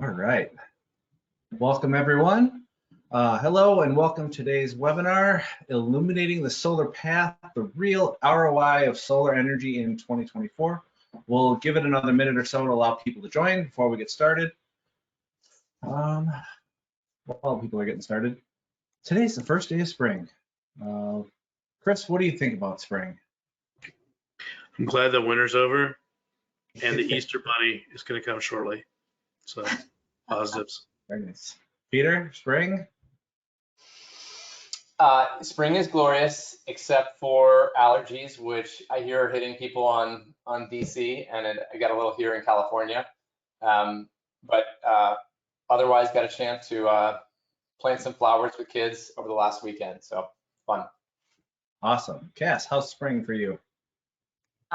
All right. Welcome, everyone. Hello, and welcome to today's webinar, Illuminating the Solar Path, the Real ROI of Solar Energy in 2024. We'll give it another minute or so to allow people to join before we get started. While people are getting started, today's the first day of spring. Chris, what do you think about spring? I'm glad that winter's over and the Easter Bunny is going to come shortly. So, positives. Very nice. Peter, spring? Spring is glorious, except for allergies, which I hear are hitting people on DC, and I got a little here in California. But otherwise, got a chance to plant some flowers with kids over the last weekend, so fun. Awesome. Cass, how's spring for you?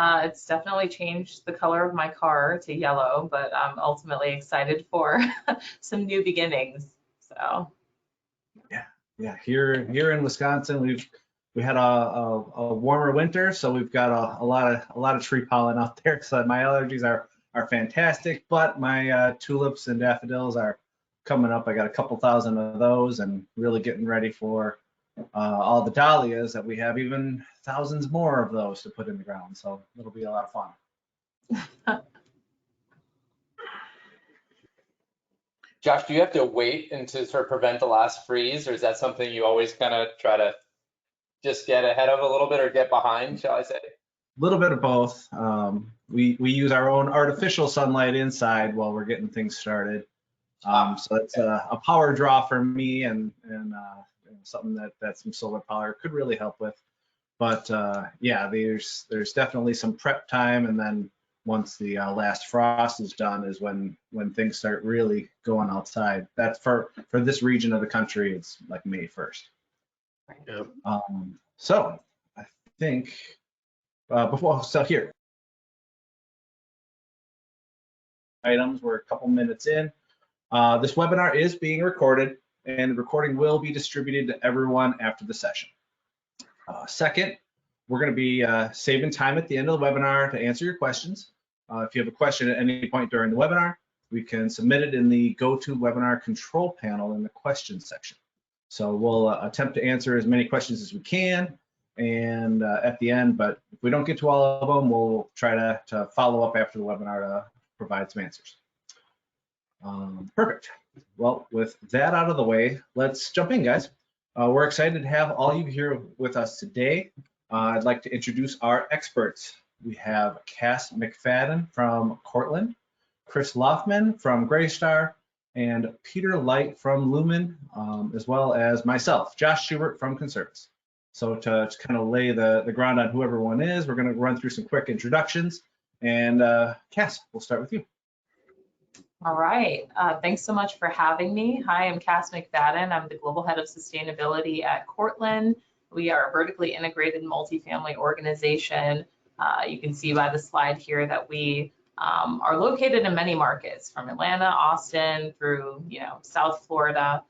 It's definitely changed the color of my car to yellow, but I'm ultimately excited for some new beginnings. So yeah. Here in Wisconsin, we had a warmer winter, so we've got a lot of tree pollen out there. So my allergies are fantastic, but my tulips and daffodils are coming up. I got a couple thousand of those, and really getting ready for all the dahlias that we have, even thousands more of those to put in the ground. So it'll be a lot of fun. Josh, do you have to wait and to sort of prevent the last freeze, or is that something you always kind of try to just get ahead of a little bit or get behind, shall I say? A little bit of both. We use our own artificial sunlight inside while we're getting things started. So it's a power draw for me, and something that some solar power could really help with. But yeah, there's definitely some prep time, and then once the last frost is done is when things start really going outside. That's for this region of the country, it's like May 1st. Yep. So I think here items, we're a couple minutes in. This webinar is being recorded, and the recording will be distributed to everyone after the session. Second, we're going to be saving time at the end of the webinar to answer your questions. If you have a question at any point during the webinar, we can submit it in the GoToWebinar control panel in the questions section. So we'll attempt to answer as many questions as we can, and at the end, but if we don't get to all of them, we'll try to follow up after the webinar to provide some answers. Perfect. Well, with that out of the way, let's jump in, guys. We're excited to have all you here with us today. I'd like to introduce our experts. We have Cass McFadden from Cortland, Chris Loftman from Greystar, and Peter Light from Lumin, as well as myself, Josh Schubert from Conservice. So to kind of lay the ground on who everyone is, we're going to run through some quick introductions. And Cass, we'll start with you. all right. Thanks so much for having me. Hi, I'm Cass McFadden. I'm the Global Head of Sustainability at Cortland. We are a vertically integrated multifamily organization. You can see by the slide here that we are located in many markets, from Atlanta, Austin, through South Florida.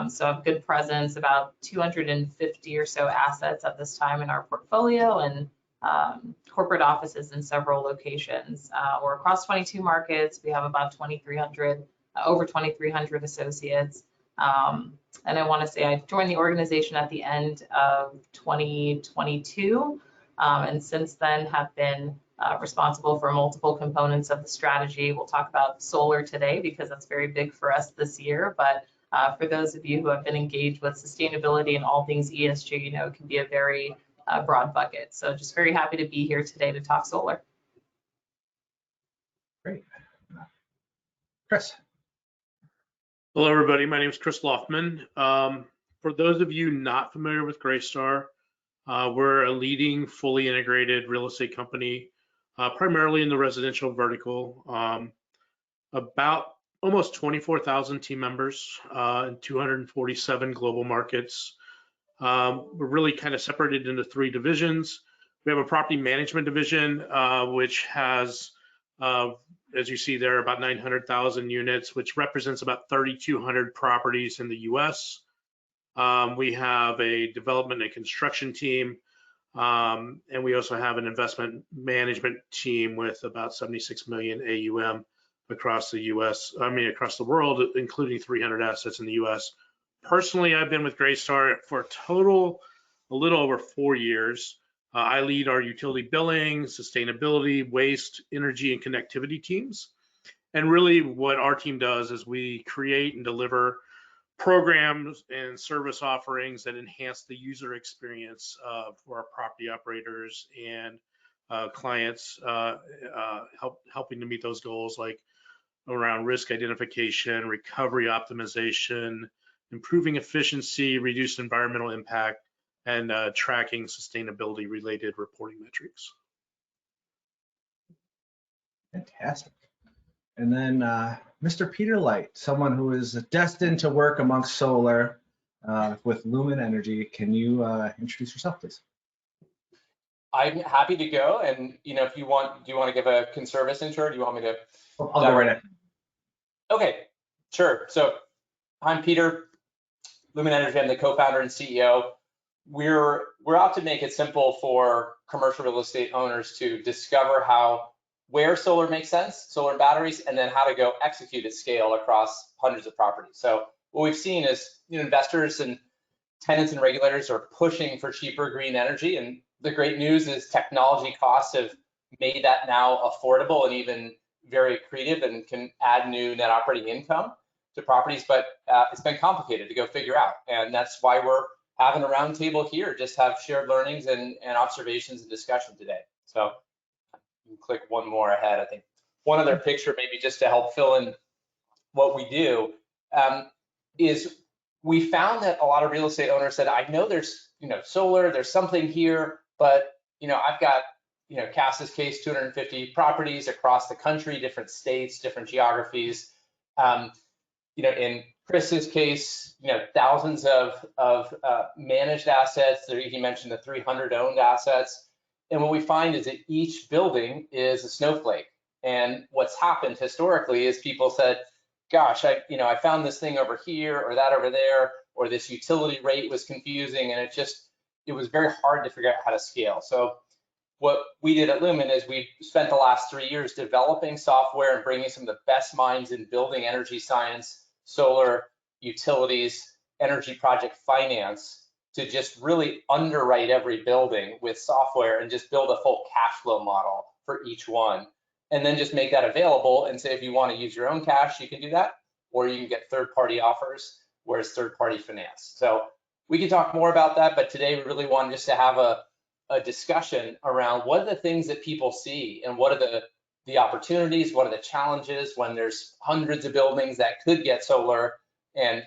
So I have good presence, about 250 or so assets at this time in our portfolio, and corporate offices in several locations. We're across 22 markets. We have about over 2,300 associates. And I want to say I joined the organization at the end of 2022, and since then have been responsible for multiple components of the strategy. We'll talk about solar today because that's very big for us this year, but for those of you who have been engaged with sustainability and all things ESG, it can be a very broad bucket. So just very happy to be here today to talk solar. Great. Chris. Hello, everybody. My name is Chris Loftman. For those of you not familiar with Greystar, we're a leading fully integrated real estate company, primarily in the residential vertical. About almost 24,000 team members in 247 global markets. We're really kind of separated into three divisions. We have a property management division, which has, as you see there, about 900,000 units, which represents about 3,200 properties in the US. We have a development and construction team, and we also have an investment management team with about 76 million AUM. across the across the world, including 300 assets in the US. Personally, I've been with Greystar for a total, a little over 4 years. I lead our utility billing, sustainability, waste, energy, and connectivity teams. And really what our team does is we create and deliver programs and service offerings that enhance the user experience for our property operators and clients, helping to meet those goals like around risk identification, recovery optimization, improving efficiency, reduce environmental impact, and tracking sustainability related reporting metrics. Fantastic. And then Mr. Peter Light, someone who is destined to work amongst solar with Lumin Energy. Can you introduce yourself, please? I'm happy to go. And if you want, do you want to give a conservice intro? Or do you want me to? I'll go right after. Okay, sure. So I'm Peter, Lumin Energy. I'm the co-founder and CEO. We're out to make it simple for commercial real estate owners to discover where solar makes sense, solar and batteries, and then how to go execute at scale across hundreds of properties. So what we've seen is investors and tenants and regulators are pushing for cheaper green energy. And the great news is technology costs have made that now affordable and even very accretive and can add new net operating income to properties, but it's been complicated to go figure out. And that's why we're having a roundtable here, just have shared learnings and observations and discussion today. So you can click one more ahead. I think one other picture, maybe just to help fill in what we do, is we found that a lot of real estate owners said, I know there's solar, there's something here, but I've got Cass's case, 250 properties across the country, different states, different geographies. In Chris's case, thousands of managed assets. He mentioned the 300 owned assets. And what we find is that each building is a snowflake. And what's happened historically is people said, gosh, I found this thing over here or that over there, or this utility rate was confusing. And it was very hard to figure out how to scale. So what we did at Lumin is we spent the last 3 years developing software and bringing some of the best minds in building energy science, solar, utilities, energy project finance to just really underwrite every building with software and just build a full cash flow model for each one. And then just make that available and say, if you want to use your own cash, you can do that, or you can get third-party offers where it's third-party finance. So we can talk more about that, but today we really wanted just to have a discussion around what are the things that people see and what are the opportunities, what are the challenges when there's hundreds of buildings that could get solar and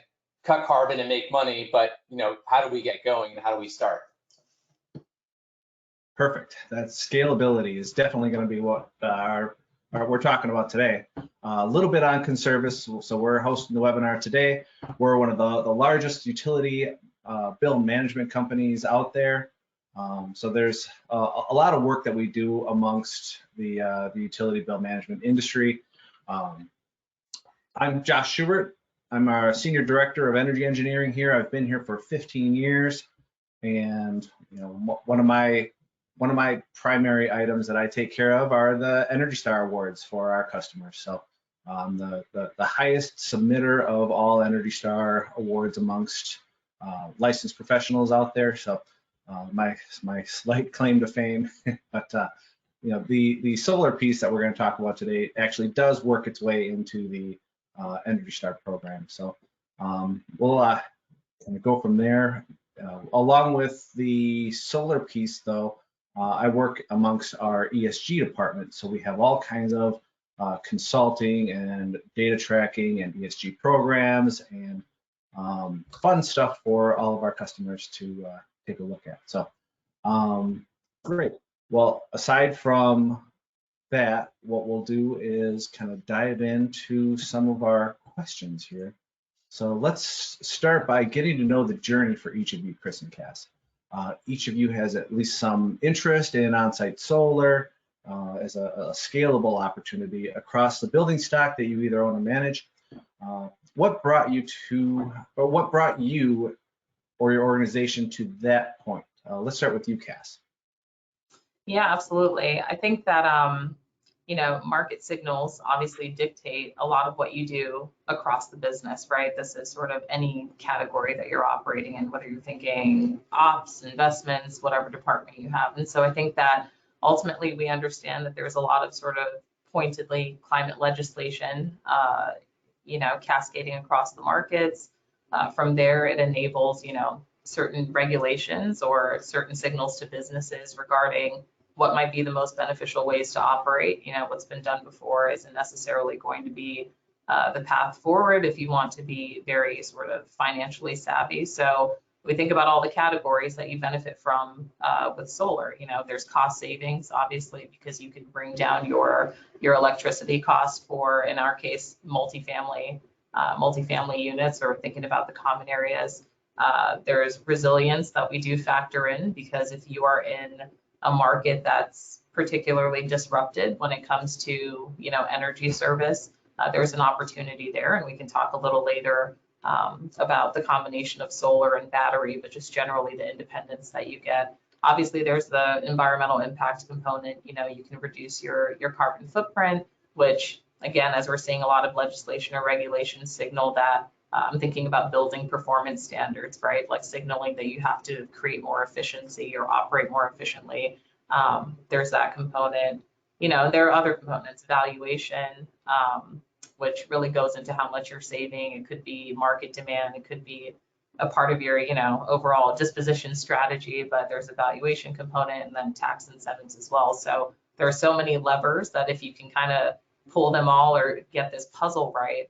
cut carbon and make money, but how do we get going and how do we start? Perfect. That scalability is definitely going to be what we're talking about today. A little bit on Conservice. So we're hosting the webinar today. We're one of the largest utility bill management companies out there. So there's a lot of work that we do amongst the utility bill management industry. I'm Josh Schubert. I'm our Senior Director of Energy Engineering here. I've been here for 15 years, and one of my primary items that I take care of are the Energy Star Awards for our customers. So the highest submitter of all Energy Star Awards amongst licensed professionals out there. So my slight claim to fame, but the solar piece that we're going to talk about today actually does work its way into the Energy Star program. So we'll kind of go from there. Along with the solar piece, though, I work amongst our ESG department. So we have all kinds of consulting and data tracking and ESG programs and fun stuff for all of our customers to take a look at. So great. Well, aside from that, what we'll do is kind of dive into some of our questions here. So let's start by getting to know the journey for each of you, Chris and Cass. Each of you has at least some interest in on-site solar as a scalable opportunity across the building stock that you either own or manage. What brought you or your organization to that point? Let's start with you, Cass. Yeah, absolutely. I think that, market signals obviously dictate a lot of what you do across the business, right? This is sort of any category that you're operating in, whether you're thinking ops, investments, whatever department you have. And so I think that ultimately we understand that there's a lot of sort of pointedly climate legislation, cascading across the markets. From there, it enables, certain regulations or certain signals to businesses regarding what might be the most beneficial ways to operate. What's been done before isn't necessarily going to be the path forward if you want to be very sort of financially savvy. So we think about all the categories that you benefit from with solar. There's cost savings, obviously, because you can bring down your electricity costs for, in our case, multifamily units, or thinking about the common areas. There's resilience that we do factor in, because if you are in a market that's particularly disrupted when it comes to, energy service, there's an opportunity there, and we can talk a little later about the combination of solar and battery, but just generally the independence that you get. Obviously, there's the environmental impact component. You can reduce your carbon footprint, which, again, as we're seeing a lot of legislation or regulations signal that, I'm thinking about building performance standards, right? Like signaling that you have to create more efficiency or operate more efficiently. There's that component. There are other components, valuation, which really goes into how much you're saving. It could be market demand. It could be a part of your, overall disposition strategy, but there's a valuation component, and then tax incentives as well. So there are so many levers that if you can kind of pull them all or get this puzzle right,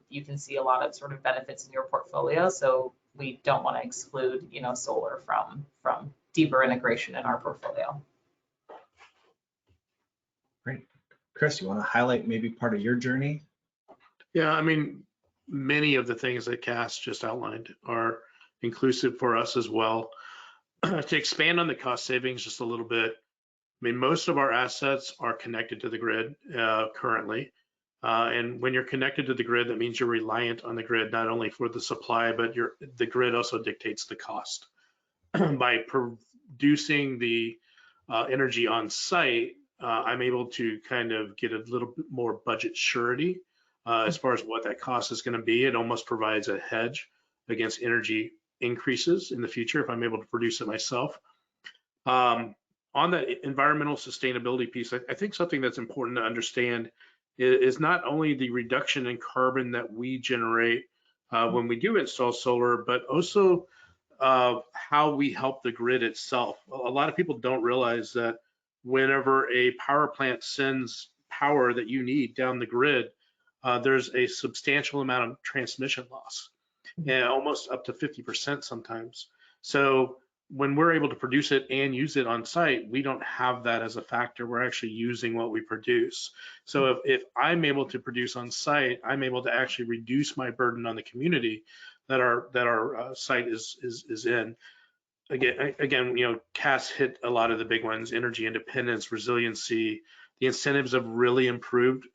you can see a lot of sort of benefits in your portfolio. So we don't want to exclude, solar from deeper integration in our portfolio. Great. Chris, you want to highlight maybe part of your journey? Yeah, I mean, many of the things that Cass just outlined are inclusive for us as well. To expand on the cost savings just a little bit, I mean, most of our assets are connected to the grid currently. And when you're connected to the grid, that means you're reliant on the grid, not only for the supply, but the grid also dictates the cost. By producing the energy on site, I'm able to kind of get a little bit more budget surety as far as what that cost is going to be. It almost provides a hedge against energy increases in the future if I'm able to produce it myself. On the environmental sustainability piece, I think something that's important to understand is not only the reduction in carbon that we generate when we do install solar, but also how we help the grid itself. A lot of people don't realize that whenever a power plant sends power that you need down the grid, there's a substantial amount of transmission loss, and almost up to 50% sometimes. So when we're able to produce it and use it on site, we don't have that as a factor. We're actually using what we produce. So if I'm able to produce on site, I'm able to actually reduce my burden on the community that our site is in. Again, Cass hit a lot of the big ones: energy independence, resiliency. The incentives have really improved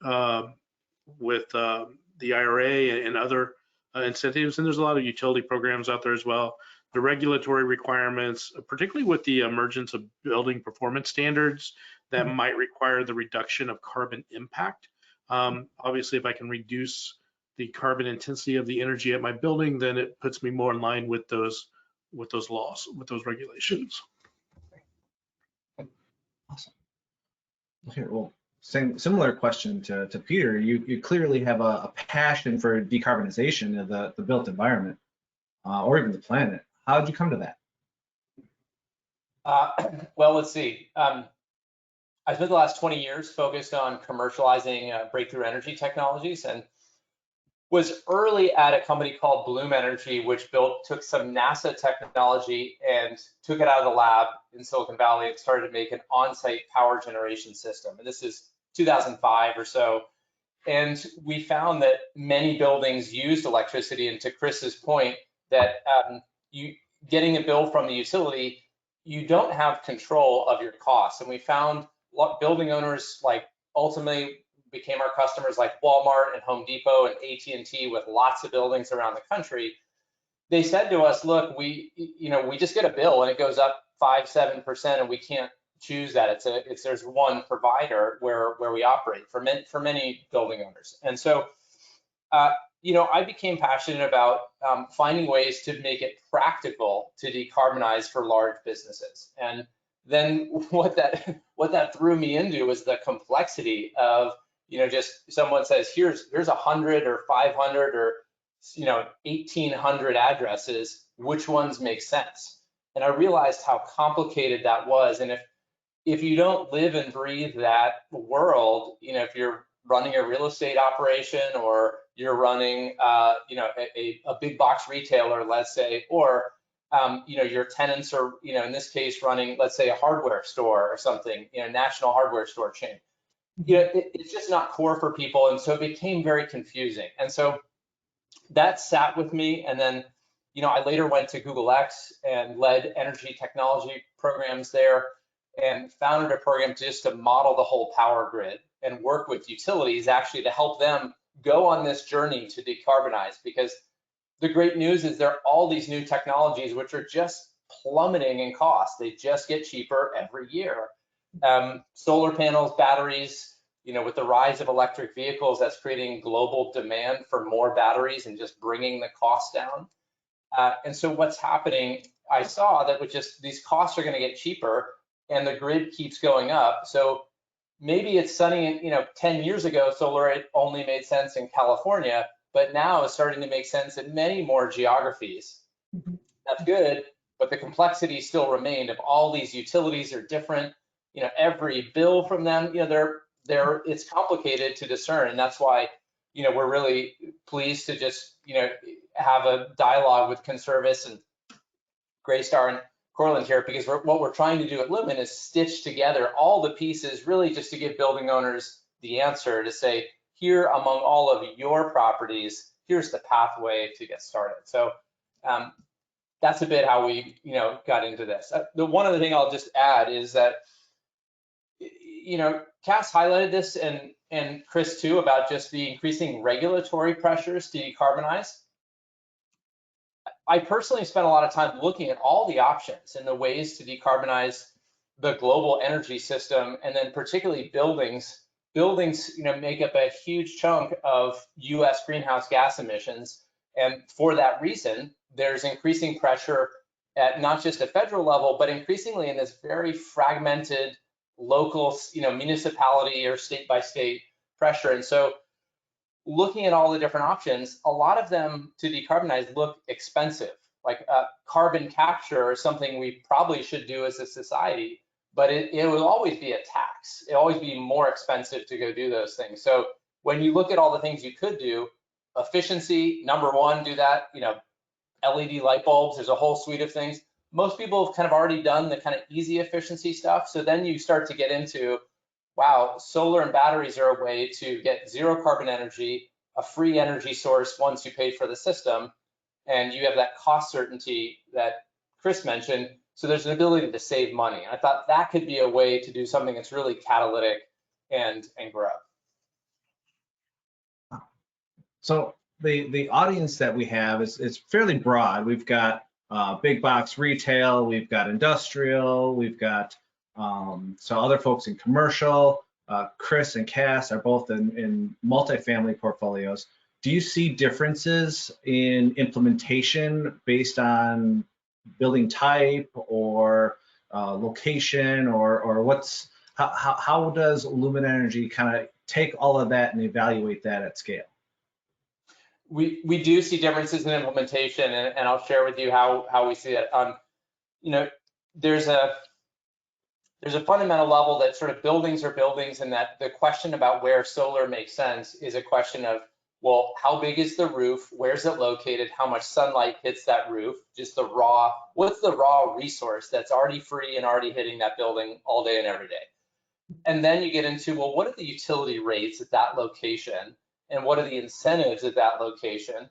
with the IRA and other incentives, and there's a lot of utility programs out there as well. The regulatory requirements, particularly with the emergence of building performance standards that might require the reduction of carbon impact. Obviously, if I can reduce the carbon intensity of the energy at my building, then it puts me more in line with those laws, with those regulations. Awesome. Okay, well, similar question to Peter. You clearly have a passion for decarbonization of the built environment, or even the planet. How did you come to that? Well, let's see. I spent the last 20 years focused on commercializing breakthrough energy technologies, and was early at a company called Lumin Energy, which took some NASA technology and took it out of the lab in Silicon Valley and started to make an on-site power generation system. And this is 2005 or so. And we found that many buildings used electricity, and to Chris's point, that getting a bill from the utility, you don't have control of your costs. And we found building owners ultimately became our customers, like Walmart and Home Depot and AT&T, with lots of buildings around the country. They said to us, look, we just get a bill and it goes up 5-7%, and we can't choose that. There's one provider where we operate for many building owners. And so, I became passionate about finding ways to make it practical to decarbonize for large businesses. And then what that threw me into was the complexity of, just someone says, here's 100 or 500 or 1,800 addresses, which ones make sense? And I realized how complicated that was. And if you don't live and breathe that world, if you're running a real estate operation or you're running, a big box retailer, let's say, or your tenants are, in this case, running, let's say, a hardware store or something, national hardware store chain. It's just not core for people, and so it became very confusing. And so that sat with me, and then, I later went to Google X and led energy technology programs there, and founded a program just to model the whole power grid and work with utilities actually to help them go on this journey to decarbonize. Because the great news is there are all these new technologies which are just plummeting in cost. They just get cheaper every year. Solar panels, batteries, with the rise of electric vehicles, that's creating global demand for more batteries and just bringing the cost down. And so what's happening, I saw that with just these costs are going to get cheaper and the grid keeps going up. So maybe it's sunny, 10 years ago, solar only made sense in California, but now it's starting to make sense in many more geographies. That's good, but the complexity still remained. If all these utilities are different, every bill from them, it's complicated to discern. And that's why, we're really pleased to just, have a dialogue with Conservice and Greystar and Cortland here, because what we're trying to do at Lumin is stitch together all the pieces, really just to give building owners the answer to say, here among all of your properties, here's the pathway to get started. So that's a bit how we, got into this. The one other thing I'll just add is that, Cass highlighted this and Chris too, about just the increasing regulatory pressures to decarbonize. I personally spent a lot of time looking at all the options and the ways to decarbonize the global energy system, and then particularly buildings. Buildings, make up a huge chunk of U.S. greenhouse gas emissions, and for that reason, there's increasing pressure at not just a federal level, but increasingly in this very fragmented local, municipality or state by state pressure. And so, looking at all the different options, a lot of them to decarbonize look expensive. Like carbon capture is something we probably should do as a society, but it will always be a tax. It'll always be more expensive to go do those things. So when you look at all the things you could do, efficiency, number one, do that. LED light bulbs, there's a whole suite of things. Most people have kind of already done the kind of easy efficiency stuff. So then you start to get into, wow, solar and batteries are a way to get zero carbon energy, a free energy source once you pay for the system, and you have that cost certainty that Chris mentioned. So there's an ability to save money. And I thought that could be a way to do something that's really catalytic and grow. So the audience that we have is fairly broad. We've got big box retail, we've got industrial, we've got so other folks in commercial. Chris and Cass are both in multifamily portfolios. Do you see differences in implementation based on building type or location, or how does Lumin Energy kind of take all of that and evaluate that at scale? We do see differences in implementation, and I'll share with you how we see it. There's a fundamental level that sort of buildings are buildings, and that the question about where solar makes sense is a question of, well, how big is the roof? Where's it located? How much sunlight hits that roof? Just what's the raw resource that's already free and already hitting that building all day and every day? And then you get into, well, what are the utility rates at that location? And what are the incentives at that location?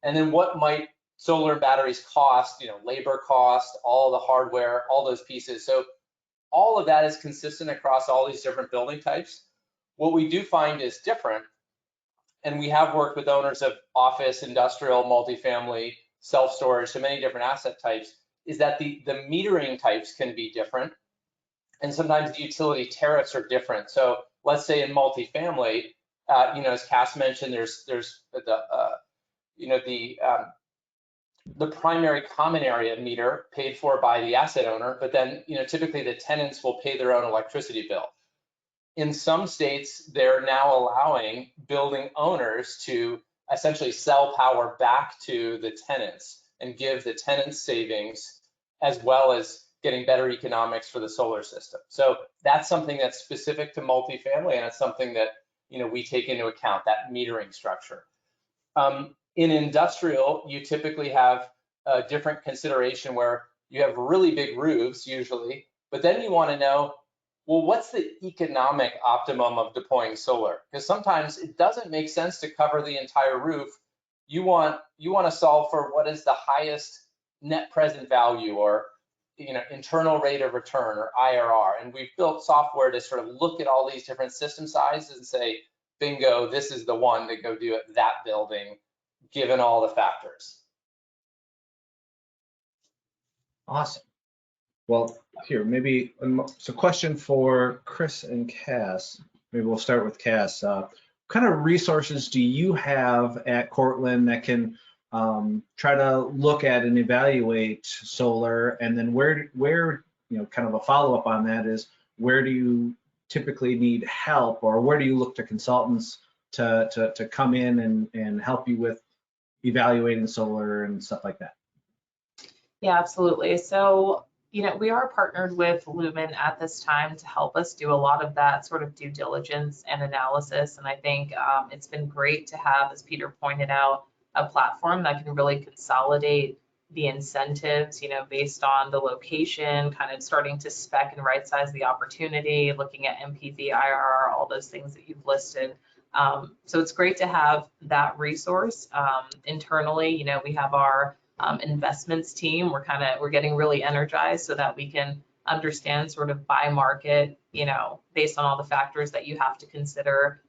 And then what might solar and batteries cost, labor cost, all the hardware, all those pieces. So all of that is consistent across all these different building types. What we do find is different, and we have worked with owners of office, industrial, multifamily, self-storage, so many different asset types, is that the metering types can be different. And sometimes the utility tariffs are different. So let's say in multifamily, as Cass mentioned, there's the primary common area meter paid for by the asset owner, but then typically the tenants will pay their own electricity bill. In some states, they're now allowing building owners to essentially sell power back to the tenants and give the tenants savings, as well as getting better economics for the solar system. So that's something that's specific to multifamily, and it's something that we take into account, that metering structure. In industrial, you typically have a different consideration where you have really big roofs usually, but then you want to know, well, what's the economic optimum of deploying solar? Because sometimes it doesn't make sense to cover the entire roof. You want to solve for what is the highest net present value, or internal rate of return, or IRR. And we've built software to sort of look at all these different system sizes and say, bingo, this is the one to go do at that building, given all the factors. Awesome. Well, here, maybe, so question for Chris and Cass. Maybe we'll start with Cass. What kind of resources do you have at Cortland that can try to look at and evaluate solar? And then where kind of a follow-up on that is, where do you typically need help, or where do you look to consultants to come in and help you with evaluating solar and stuff like that? Yeah, absolutely. So, we are partnered with Lumin at this time to help us do a lot of that sort of due diligence and analysis. And I think it's been great to have, as Peter pointed out, a platform that can really consolidate the incentives, based on the location, kind of starting to spec and right size the opportunity, looking at MPV, IRR, all those things that you've listed. So it's great to have that resource. Internally, we have our investments team. We're getting really energized so that we can understand sort of by market, based on all the factors that you have to consider,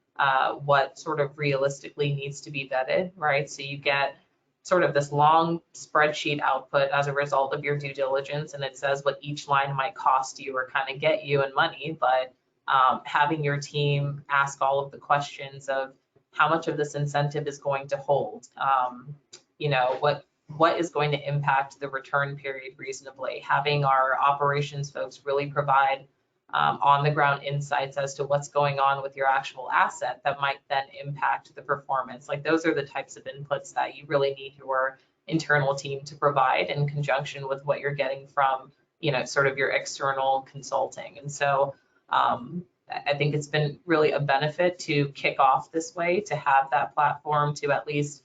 what sort of realistically needs to be vetted, right? So you get sort of this long spreadsheet output as a result of your due diligence, and it says what each line might cost you or kind of get you in money. But having your team ask all of the questions of how much of this incentive is going to hold, what is going to impact the return period reasonably, having our operations folks really provide on the ground insights as to what's going on with your actual asset that might then impact the performance. Like, those are the types of inputs that you really need your internal team to provide in conjunction with what you're getting from, sort of your external consulting. And so I think it's been really a benefit to kick off this way, to have that platform, to at least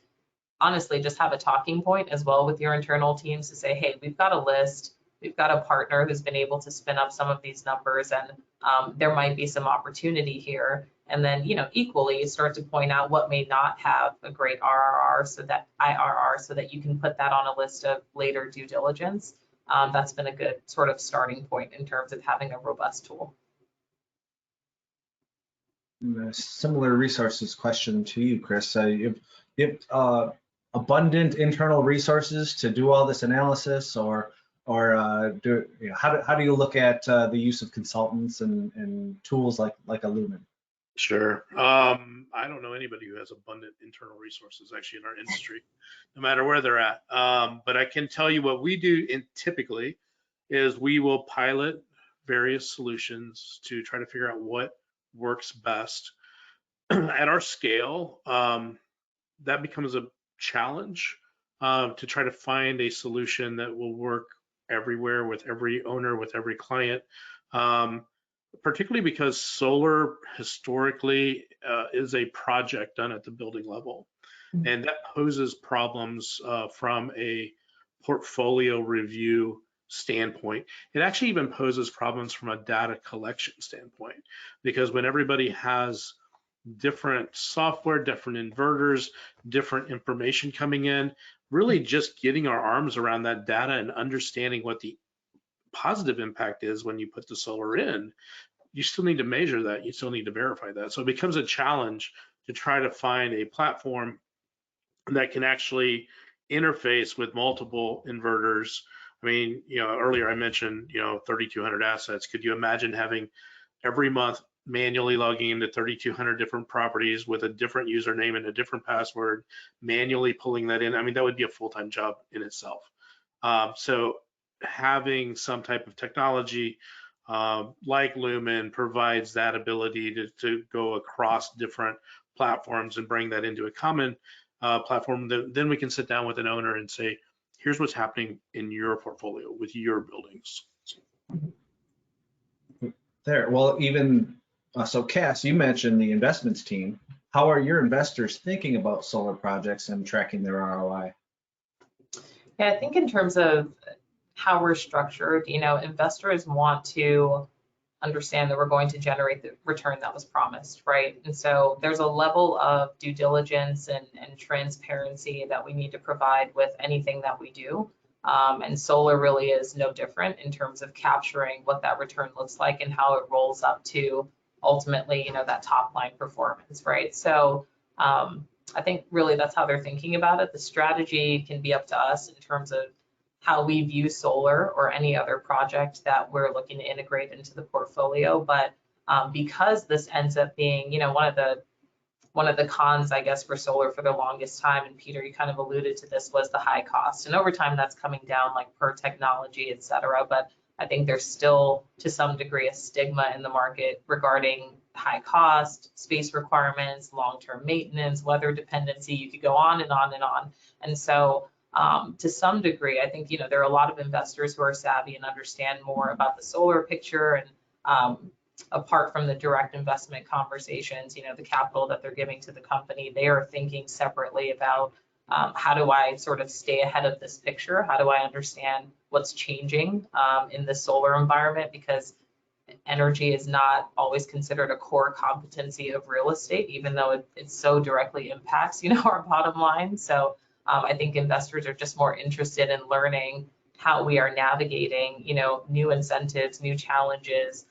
honestly just have a talking point as well with your internal teams to say, hey, we've got a list, we've got a partner who's been able to spin up some of these numbers, and there might be some opportunity here. And then, equally start to point out what may not have a great IRR, so that you can put that on a list of later due diligence. That's been a good sort of starting point in terms of having a robust tool. Similar resources question to you, Chris. You have abundant internal resources to do all this analysis, or how do you look at the use of consultants and tools like a Lumin? Sure. I don't know anybody who has abundant internal resources actually in our industry, no matter where they're at. But I can tell you what we do typically is we will pilot various solutions to try to figure out what works best. At our scale, that becomes a challenge to try to find a solution that will work everywhere with every owner, with every client, particularly because solar historically is a project done at the building level. And that poses problems from a portfolio review standpoint. It actually even poses problems from a data collection standpoint, because when everybody has different software, different inverters, different information coming in, really just getting our arms around that data and understanding what the positive impact is when you put the solar in, you still need to measure that, you still need to verify that. So it becomes a challenge to try to find a platform that can actually interface with multiple inverters, I mean, earlier I mentioned, 3,200 assets. Could you imagine having every month manually logging into 3,200 different properties with a different username and a different password, manually pulling that in? I mean, that would be a full-time job in itself. So having some type of technology like Lumin provides that ability to go across different platforms and bring that into a common platform. Then we can sit down with an owner and say, here's what's happening in your portfolio with your buildings. There, well, even so, Cass, you mentioned the investments team. How are your investors thinking about solar projects and tracking their ROI? Yeah, I think in terms of how we're structured, investors want to understand that we're going to generate the return that was promised, right? And so there's a level of due diligence and transparency that we need to provide with anything that we do. And solar really is no different in terms of capturing what that return looks like and how it rolls up to ultimately, that top line performance, right? So I think really that's how they're thinking about it. The strategy can be up to us in terms of how we view solar or any other project that we're looking to integrate into the portfolio. But because this ends up being, one of the cons, I guess, for solar for the longest time, and Peter, you kind of alluded to this, was the high cost. And over time, that's coming down, like per technology, et cetera. But I think there's still, to some degree, a stigma in the market regarding high cost, space requirements, long-term maintenance, weather dependency. You could go on and on and on. And so to some degree, I think, there are a lot of investors who are savvy and understand more about the solar picture. And apart from the direct investment conversations, the capital that they're giving to the company, they are thinking separately about how do I sort of stay ahead of this picture? How do I understand what's changing in the solar environment? Because energy is not always considered a core competency of real estate, even though it so directly impacts, our bottom line. So I think investors are just more interested in learning how we are navigating, new incentives, new challenges.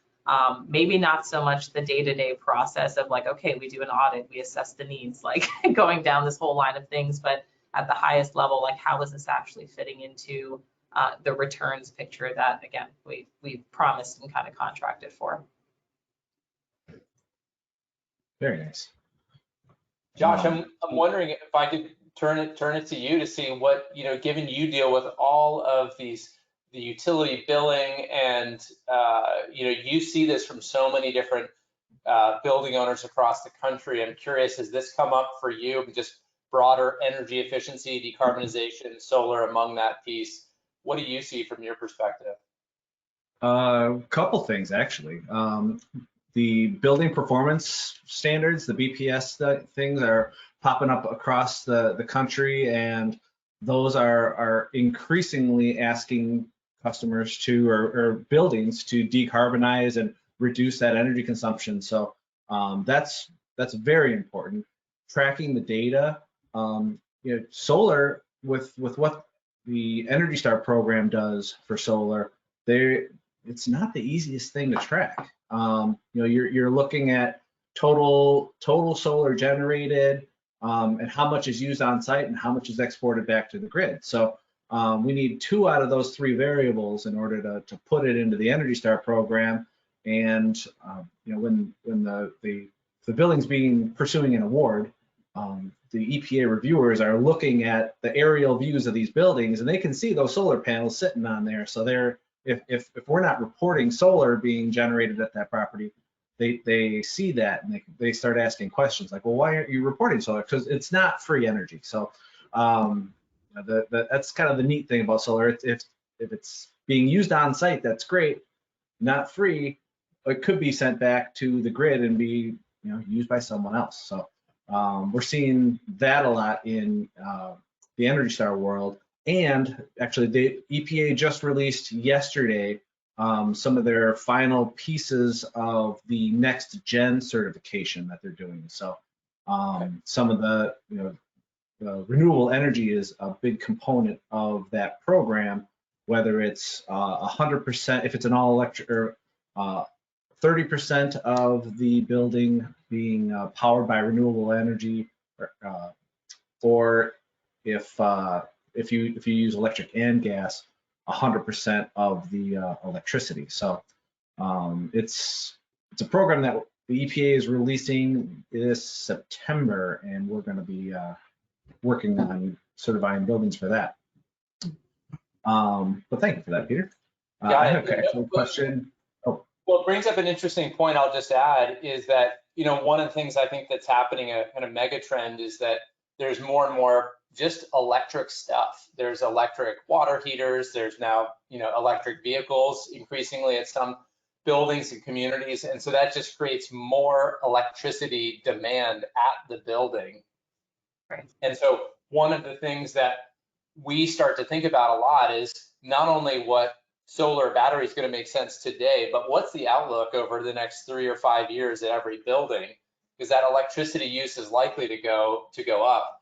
Maybe not so much the day-to-day process of like, okay, we do an audit, we assess the needs, like going down this whole line of things, but at the highest level, like how is this actually fitting into the returns picture that, again, we promised and kind of contracted for. Very nice. Josh, I'm wondering if I could turn it to you to see what, given you deal with all of the utility billing and, you see this from so many different building owners across the country. I'm curious, has this come up for you, just broader energy efficiency, decarbonization, solar among that piece? What do you see from your perspective? Couple things, actually. The building performance standards, the BPS things are popping up across the country, and those are increasingly asking customers to, or buildings to decarbonize and reduce that energy consumption. So that's very important. Tracking the data, solar with what the Energy Star program does for solar, it's not the easiest thing to track. You're looking at total solar generated, and how much is used on site and how much is exported back to the grid. So we need 2 out of those 3 variables in order to put it into the Energy Star program. And when the building's pursuing an award, the EPA reviewers are looking at the aerial views of these buildings, and they can see those solar panels sitting on there. So if we're not reporting solar being generated at that property, they see that and they start asking questions like, well, why aren't you reporting solar? Because it's not free energy. So that's kind of the neat thing about solar. If it's being used on site, that's great. Not free, it could be sent back to the grid and be used by someone else. So we're seeing that a lot in the Energy Star world. And actually, the EPA just released yesterday some of their final pieces of the next gen certification that they're doing. So some of the renewable energy is a big component of that program, whether it's 100%, if it's an all electric, or 30% of the building being powered by renewable energy, or if you use electric and gas, 100% of the electricity. So it's a program that the EPA is releasing this September, and we're going to be working on certifying buildings for that. But thank you for that, Peter. I have actually a question. Oh. Well, it brings up an interesting point. I'll just add is that, one of the things I think that's happening, a mega trend, is that there's more and more just electric stuff. There's electric water heaters. There's now, electric vehicles increasingly at some buildings and communities. And so that just creates more electricity demand at the building. Right. And so one of the things that we start to think about a lot is not only what solar battery is going to make sense today, but what's the outlook over the next 3 or 5 years at every building? Because that electricity use is likely to go up,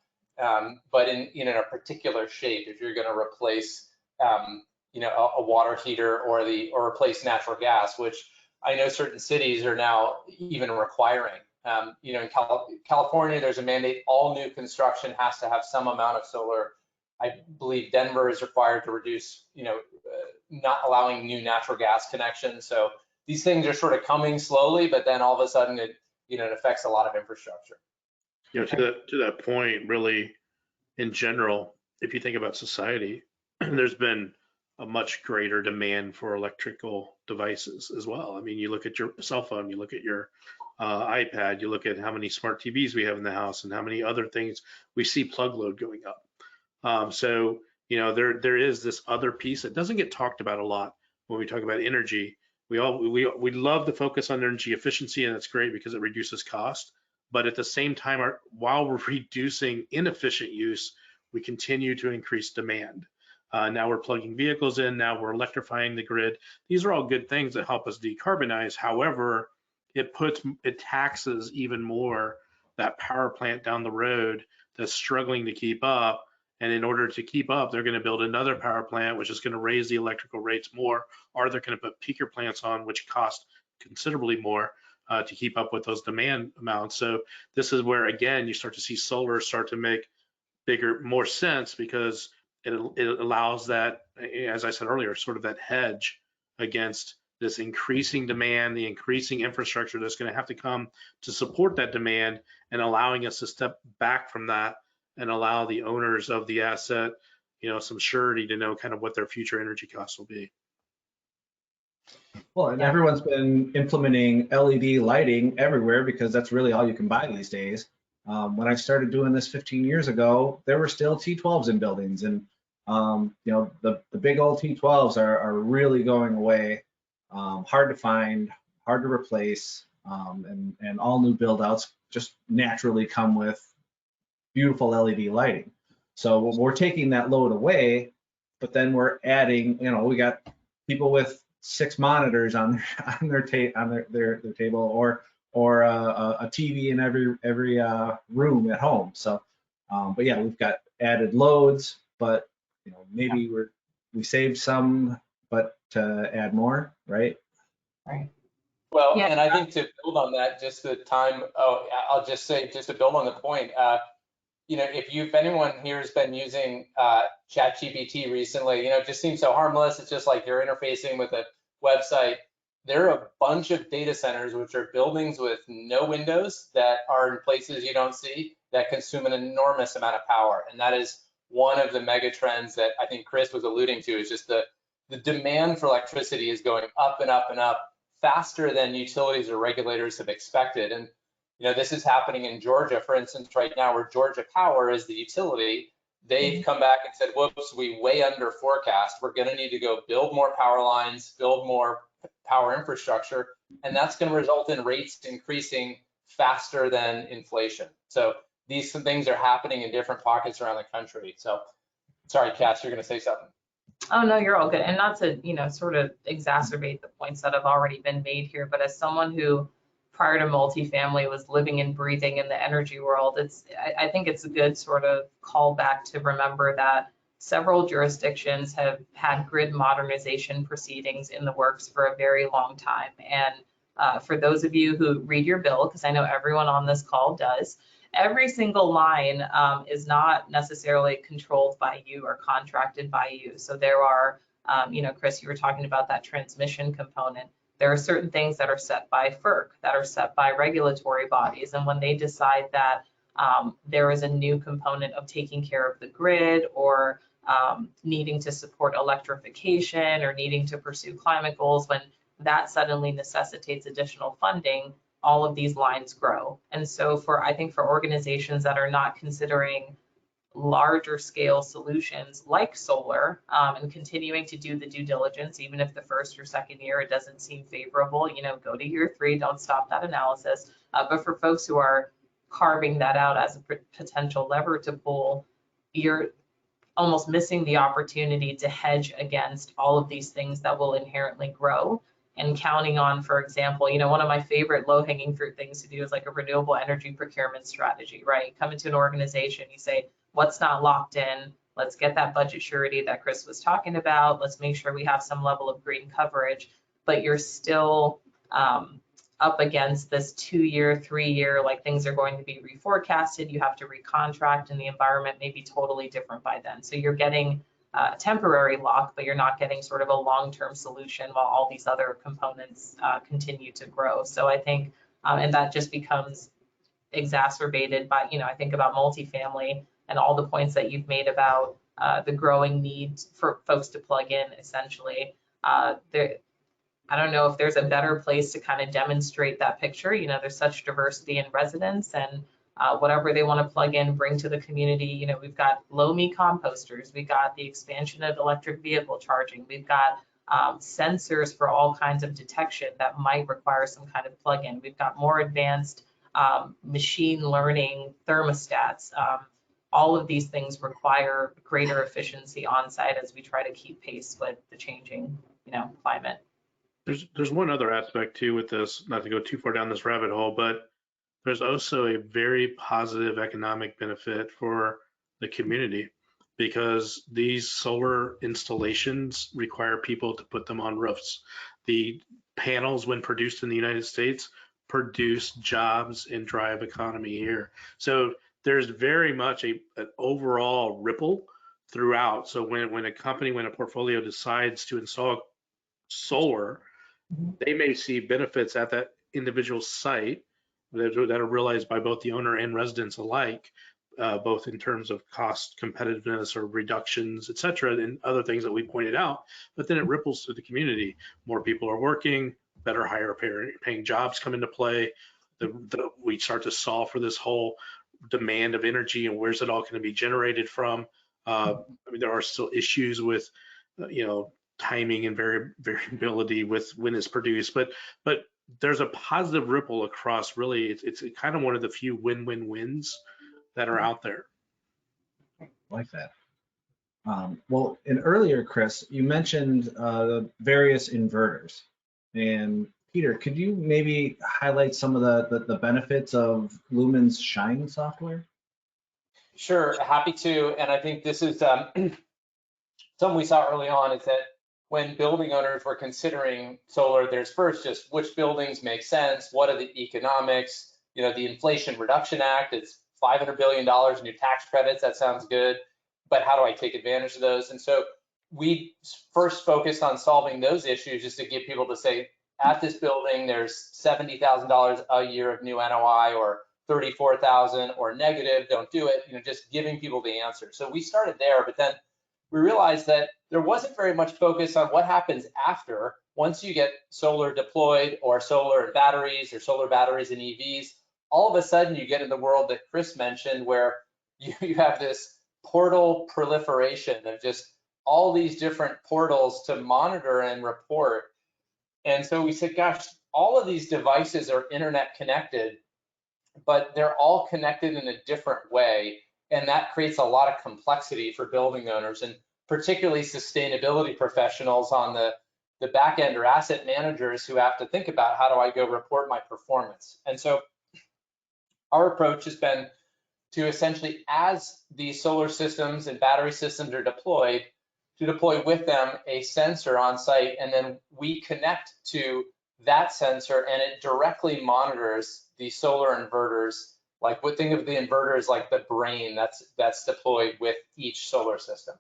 but in a particular shape. If you're going to replace, a water heater or replace natural gas, which I know certain cities are now even requiring. In California, there's a mandate: all new construction has to have some amount of solar. I believe Denver is required to reduce, not allowing new natural gas connections. So these things are sort of coming slowly, but then all of a sudden it affects a lot of infrastructure. To that point, really, in general, if you think about society, there's been a much greater demand for electrical devices as well. I mean, you look at your cell phone, you look at your iPad, you look at how many smart TVs we have in the house and how many other things we see plug load going up. So there is this other piece that doesn't get talked about a lot when we talk about energy. We love to focus on energy efficiency, and that's great because it reduces cost. But at the same time, while we're reducing inefficient use, we continue to increase demand. Now we're plugging vehicles in. Now we're electrifying the grid. These are all good things that help us decarbonize. However, it taxes even more that power plant down the road that's struggling to keep up. And in order to keep up, they're going to build another power plant, which is going to raise the electrical rates more, or they're going to put peaker plants on, which cost considerably more to keep up with those demand amounts. So this is where, again, you start to see solar start to make more sense, because it allows that, as I said earlier, sort of that hedge against this increasing demand, the increasing infrastructure that's going to have to come to support that demand, and allowing us to step back from that and allow the owners of the asset, some surety to know kind of what their future energy costs will be. Well, and everyone's been implementing LED lighting everywhere because that's really all you can buy these days. When I started doing this 15 years ago, there were still T12s in buildings, and the big old T12s are really going away. Hard to find, hard to replace, and all new build outs just naturally come with beautiful LED lighting. So we're taking that load away, but then we're adding, we got people with 6 monitors on their table, or a TV in every room at home. So, but yeah, we've got added loads, but maybe we saved some, but to add more, right? Right. Well, yeah. And I think to build on that, just the time. I'll just say, just to build on the point. If anyone here has been using ChatGPT recently, it just seems so harmless. It's just like you're interfacing with a website. There are a bunch of data centers, which are buildings with no windows, that are in places you don't see, that consume an enormous amount of power. And that is one of the mega trends that I think Chris was alluding to, is just the demand for electricity is going up and up and up faster than utilities or regulators have expected. And this is happening in Georgia, for instance, right now, where Georgia Power is the utility. They've come back and said, whoops, we way under forecast. We're going to need to go build more power lines, build more power infrastructure, and that's going to result in rates increasing faster than inflation. So these things are happening in different pockets around the country. So, sorry, Cass, you're going to say something. Oh, no, you're all good. And not to, sort of exacerbate the points that have already been made here, but as someone who prior to multifamily was living and breathing in the energy world, I think it's a good sort of callback to remember that several jurisdictions have had grid modernization proceedings in the works for a very long time. And for those of you who read your bill, because I know everyone on this call does, every single line is not necessarily controlled by you or contracted by you. So there are Chris, you were talking about that transmission component. There are certain things that are set by FERC, that are set by regulatory bodies. And when they decide that there is a new component of taking care of the grid or needing to support electrification or needing to pursue climate goals, when that suddenly necessitates additional funding, all of these lines grow. And so I think for organizations that are not considering larger scale solutions like solar and continuing to do the due diligence, even if the first or second year it doesn't seem favorable, go to year 3, don't stop that analysis. But for folks who are carving that out as a potential lever to pull, you're almost missing the opportunity to hedge against all of these things that will inherently grow, and counting on, for example, one of my favorite low-hanging fruit things to do is like a renewable energy procurement strategy, right? Come into an organization, you say, what's not locked in? Let's get that budget surety that Chris was talking about. Let's make sure we have some level of green coverage, but you're still up against this 2-year, 3-year, like things are going to be reforecasted. You have to recontract, and the environment may be totally different by then. So you're getting a temporary lock, but you're not getting sort of a long-term solution while all these other components continue to grow. So I think, and that just becomes exacerbated by, I think about multifamily and all the points that you've made about the growing need for folks to plug in, essentially. I don't know if there's a better place to kind of demonstrate that picture. There's such diversity in residents, and whatever they want to plug in, bring to the community. We've got low-me composters. We've got the expansion of electric vehicle charging. We've got sensors for all kinds of detection that might require some kind of plug-in. We've got more advanced machine learning thermostats. All of these things require greater efficiency on site as we try to keep pace with the changing, climate. There's one other aspect too with this, not to go too far down this rabbit hole, but there's also a very positive economic benefit for the community, because these solar installations require people to put them on roofs. The panels, when produced in the United States, produce jobs and drive economy here. So there's very much an overall ripple throughout. So when a portfolio decides to install solar, they may see benefits at that individual site that are realized by both the owner and residents alike, both in terms of cost competitiveness or reductions, et cetera, and other things that we pointed out. But then it ripples through the community. More people are working, better, higher paying jobs come into play. We start to solve for this whole demand of energy and where's it all going to be generated from. There are still issues with, timing and variability with when it's produced, but there's a positive ripple across. Really, it's kind of one of the few win-win-wins that are out there. Like that. Well, and earlier, Chris, you mentioned the various inverters. And Peter, could you maybe highlight some of the benefits of Lumin's Shine software? Sure, happy to. And I think this is something we saw early on, is that when building owners were considering solar, there's first just which buildings make sense, what are the economics, the Inflation Reduction Act, it's $500 billion in new tax credits, that sounds good, but how do I take advantage of those? And so we first focused on solving those issues, just to get people to say, at this building, there's $70,000 a year of new NOI, or 34,000, or negative, don't do it, just giving people the answer. So we started there, but then we realized that there wasn't very much focus on what happens after, once you get solar deployed, or solar and batteries, or solar batteries and EVs. All of a sudden you get in the world that Chris mentioned, where you have this portal proliferation of just all these different portals to monitor and report. And so we said, gosh, all of these devices are internet connected, but they're all connected in a different way. And that creates a lot of complexity for building owners, and particularly sustainability professionals on the back end, or asset managers who have to think about, how do I go report my performance? And so our approach has been to essentially, as these solar systems and battery systems are deployed, to deploy with them a sensor on site, and then we connect to that sensor, and it directly monitors the solar inverters. Like, think of the inverters like the brain that's deployed with each solar system.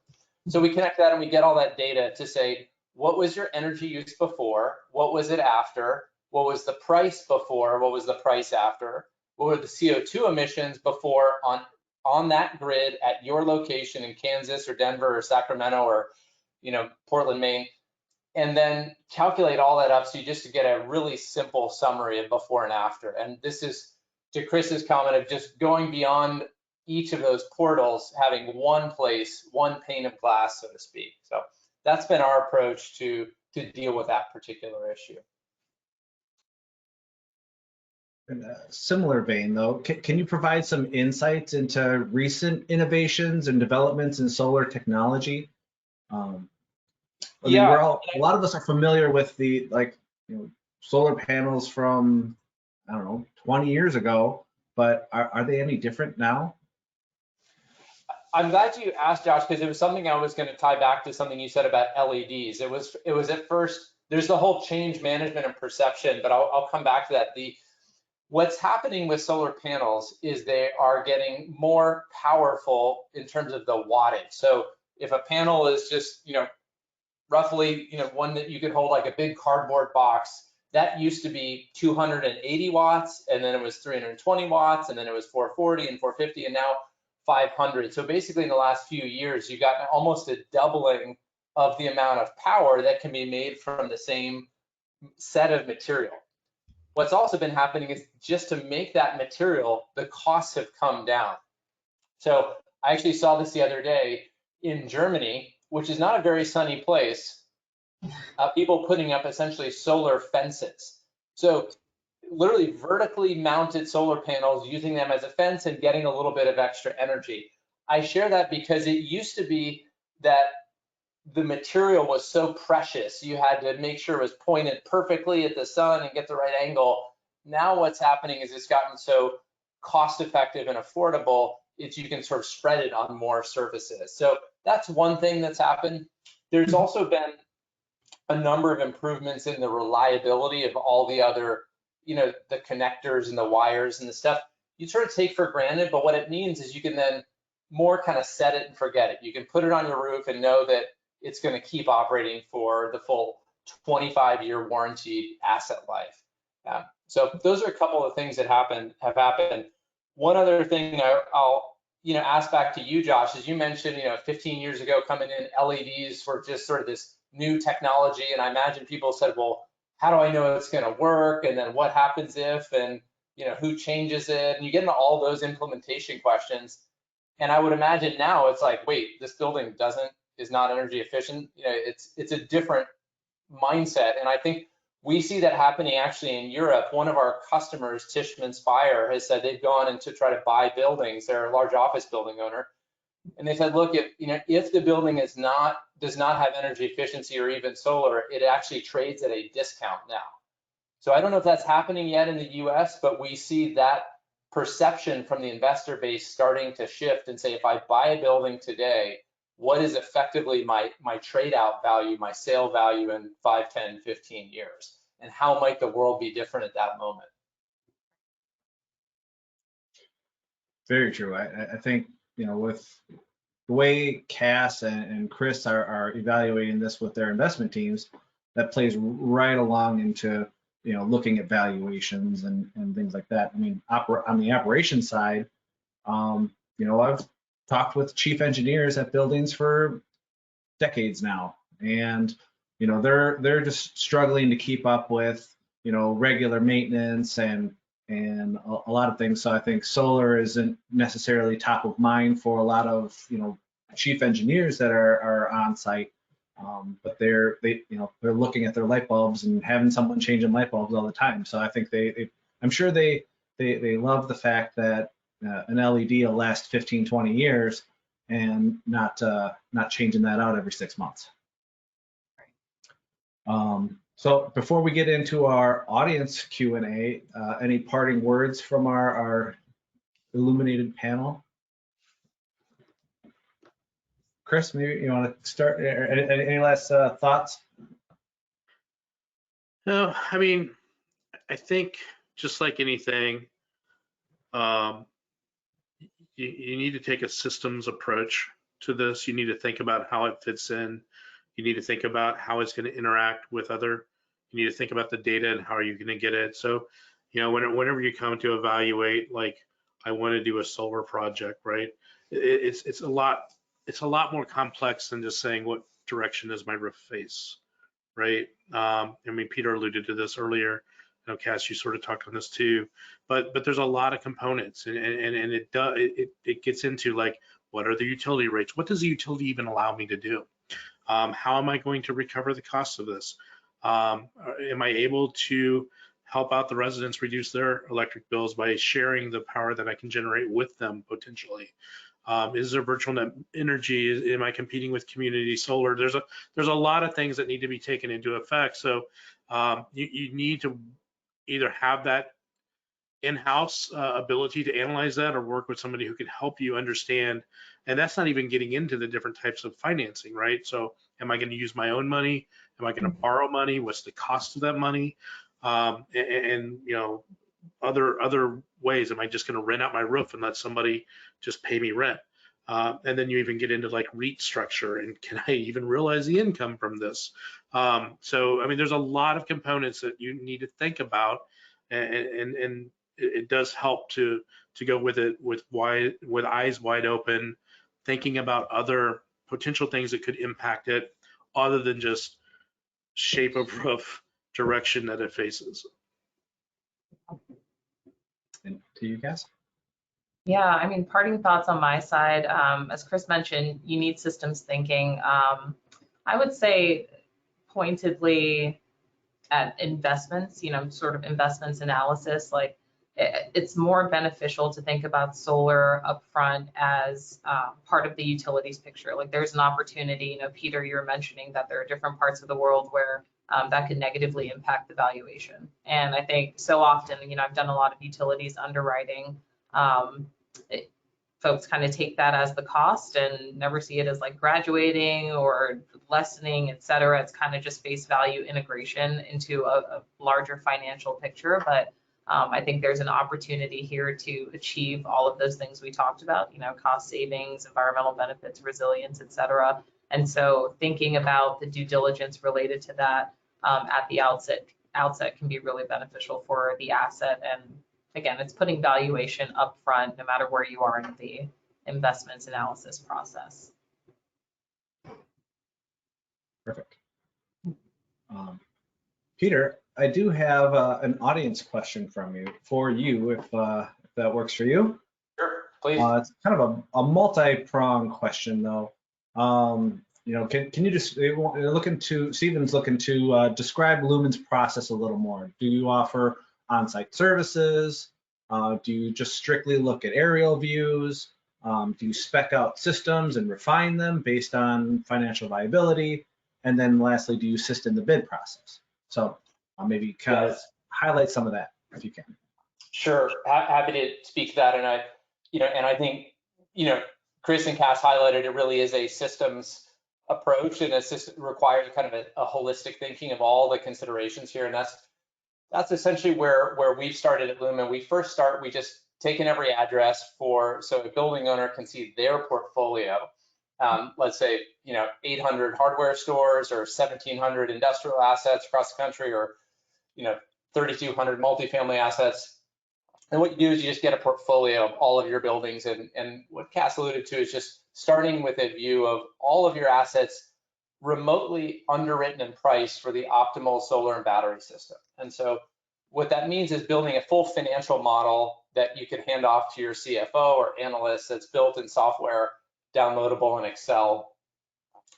So we connect that and we get all that data to say, what was your energy use before? What was it after? What was the price before? What was the price after? What were the CO2 emissions before on that grid at your location in Kansas or Denver or Sacramento or, you know, Portland, Maine? And then calculate all that up so you just get a really simple summary of before and after. And this is to Chris's comment of just going beyond each of those portals, having one place, one pane of glass, so to speak. So that's been our approach to deal with that particular issue. In a similar vein, though, can you provide some insights into recent innovations and developments in solar technology? I mean, Yeah, a lot of us are familiar with the, like, you know, solar panels from, I don't know, 20 years ago, but are they any different now? I'm glad you asked, Josh, because it was something I was going to tie back to something you said about LEDs. It was at first, there's the whole change management and perception, but I'll come back to that. What's happening with solar panels is they are getting more powerful in terms of the wattage. So if a panel is just, you know, roughly, you know, one that you could hold like a big cardboard box, that used to be 280 watts, and then it was 320 watts, and then it was 440 and 450, and now 500. So basically in the last few years, you've got almost a doubling of the amount of power that can be made from the same set of material. What's also been happening is just to make that material, the costs have come down. So I actually saw this the other day in Germany, which is not a very sunny place, people putting up essentially solar fences. So literally vertically mounted solar panels, using them as a fence and getting a little bit of extra energy. I share that because it used to be that the material was so precious. You had to make sure it was pointed perfectly at the sun and get the right angle. Now what's happening is it's gotten so cost effective and affordable, you can sort of spread it on more surfaces. So that's one thing that's happened. There's also been a number of improvements in the reliability of all the other, you know, the connectors and the wires and the stuff you sort of take for granted, but what it means is you can then more kind of set it and forget it. You can put it on your roof and know that it's going to keep operating for the full 25-year warranty asset life. So those are a couple of things that have happened. One other thing I'll ask back to you, Josh, is you mentioned 15 years ago coming in, LEDs were just sort of this new technology, and I imagine people said, well, how do I know it's going to work, and then what happens if, and who changes it, and you get into all those implementation questions. And I would imagine now it's like, wait, this building is not energy efficient. It's a different mindset, and I think we see that happening actually in Europe. One of our customers, Tishman Speyer, has said they've gone in to try to buy buildings. They're a large office building owner, and they said, look, if the building does not have energy efficiency or even solar, it actually trades at a discount now. So I don't know if that's happening yet in the US, but we see that perception from the investor base starting to shift and say, if I buy a building today, what is effectively my trade out value, my sale value in 5, 10, 15 years? And how might the world be different at that moment? Very true. I think, with the way Cass and Chris are evaluating this with their investment teams, that plays right along into looking at valuations and things like that. I mean, on the operations side, I've talked with chief engineers at buildings for decades now, and they're just struggling to keep up with regular maintenance and a lot of things. So I think solar isn't necessarily top of mind for a lot of chief engineers that are on site. But they're looking at their light bulbs and having someone changing light bulbs all the time. So I think I'm sure they love the fact that an LED will last 15, 20 years and not changing that out every 6 months. So before we get into our audience Q&A, any parting words from our illuminated panel? Chris, maybe you want to start? Any last thoughts? No, I mean, I think just like anything, you need to take a systems approach to this. You need to think about how it fits in. You need to think about how it's going to interact with other. You need to think about the data and how are you going to get it. So, you know, whenever you come to evaluate, like, I want to do a solar project, right? It's a lot more complex than just saying what direction does my roof face, right? I mean, Peter alluded to this earlier. I know, Cass, you sort of talked on this too, but there's a lot of components, and it gets into, like, what are the utility rates? What does the utility even allow me to do? How am I going to recover the cost of this? Am I able to help out the residents reduce their electric bills by sharing the power that I can generate with them potentially? Is there virtual net energy? Am I competing with community solar? There's a lot of things that need to be taken into effect. So you need to either have that in-house ability to analyze that, or work with somebody who can help you understand. And that's not even getting into the different types of financing, right? So am I going to use my own money? Am I going to borrow money? What's the cost of that money? And you know, other ways. Am I just going to rent out my roof and let somebody just pay me rent? And then you even get into, like, REIT structure, and can I even realize the income from this? So I mean, there's a lot of components that you need to think about, and it does help to go with it with eyes wide open, thinking about other potential things that could impact it, other than just shape of roof, direction that it faces. And to you guys? Yeah, I mean, parting thoughts on my side, as Chris mentioned, you need systems thinking. I would say pointedly at investments, you know, sort of investments analysis, like it's more beneficial to think about solar upfront as part of the utilities picture. Like, there's an opportunity, you know, Peter, you were mentioning that there are different parts of the world where that could negatively impact the valuation. And I think so often, you know, I've done a lot of utilities underwriting. Folks kind of take that as the cost and never see it as, like, graduating or lessening, et cetera. It's kind of just face value integration into a larger financial picture. But I think there's an opportunity here to achieve all of those things we talked about, you know, cost savings, environmental benefits, resilience, et cetera. And so thinking about the due diligence related to that at the outset can be really beneficial for the asset. And again, it's putting valuation up front, no matter where you are in the investments analysis process. Perfect. Peter, I do have an audience question for you, if that works for you. Sure, please. It's kind of a multi-pronged question, though. You know, can you just Stephen's looking to describe Lumin's process a little more. Do you offer on-site services? Do you just strictly look at aerial views? Do you spec out systems and refine them based on financial viability? And then lastly, do you assist in the bid process? So maybe kind of highlight some of that if you can. Sure, happy to speak to that. And I think, you know, Chris and Cass highlighted, it really is a systems approach, and a system requires kind of a holistic thinking of all the considerations here. And that's essentially where we've started at Lumin. We just take in every address so a building owner can see their portfolio. Let's say, you know, 800 hardware stores or 1,700 industrial assets across the country, or, you know, 3,200 multifamily assets. And what you do is you just get a portfolio of all of your buildings. And what Cass alluded to is just starting with a view of all of your assets remotely underwritten and priced for the optimal solar and battery system. And so what that means is building a full financial model that you can hand off to your CFO or analyst that's built in software, downloadable in Excel.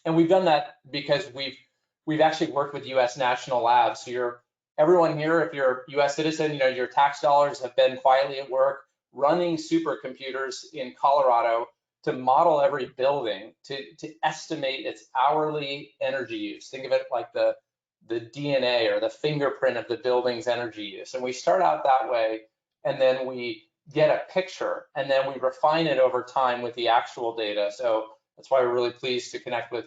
And we've done that because we've actually worked with US national labs. So everyone here, if you're a US citizen, you know, your tax dollars have been quietly at work running supercomputers in Colorado to model every building, to estimate its hourly energy use. Think of it like the DNA or the fingerprint of the building's energy use. And we start out that way, and then we get a picture, and then we refine it over time with the actual data. So that's why we're really pleased to connect with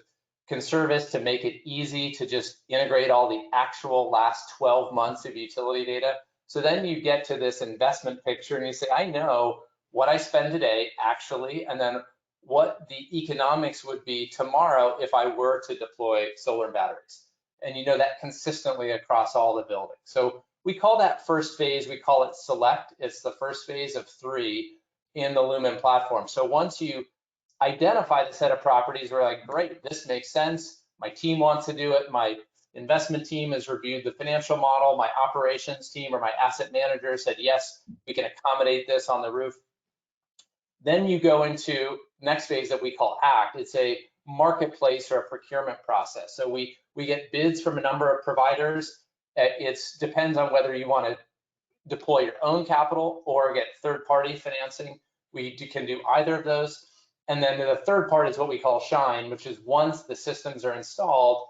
Conservice to make it easy to just integrate all the actual last 12 months of utility data. So then you get to this investment picture and you say, I know what I spend today actually, and then what the economics would be tomorrow if I were to deploy solar and batteries. And you know that consistently across all the buildings. So we call that first phase, we call it select. It's the first phase of 3 in the Lumin platform. So once you identify the set of properties, we're like, great, this makes sense. My team wants to do it. My investment team has reviewed the financial model. My operations team or my asset manager said, yes, we can accommodate this on the roof. Then you go into next phase that we call act. It's a marketplace or a procurement process. So we get bids from a number of providers. It depends on whether you want to deploy your own capital or get third-party financing. We can do either of those. And then the third part is what we call shine, which is once the systems are installed,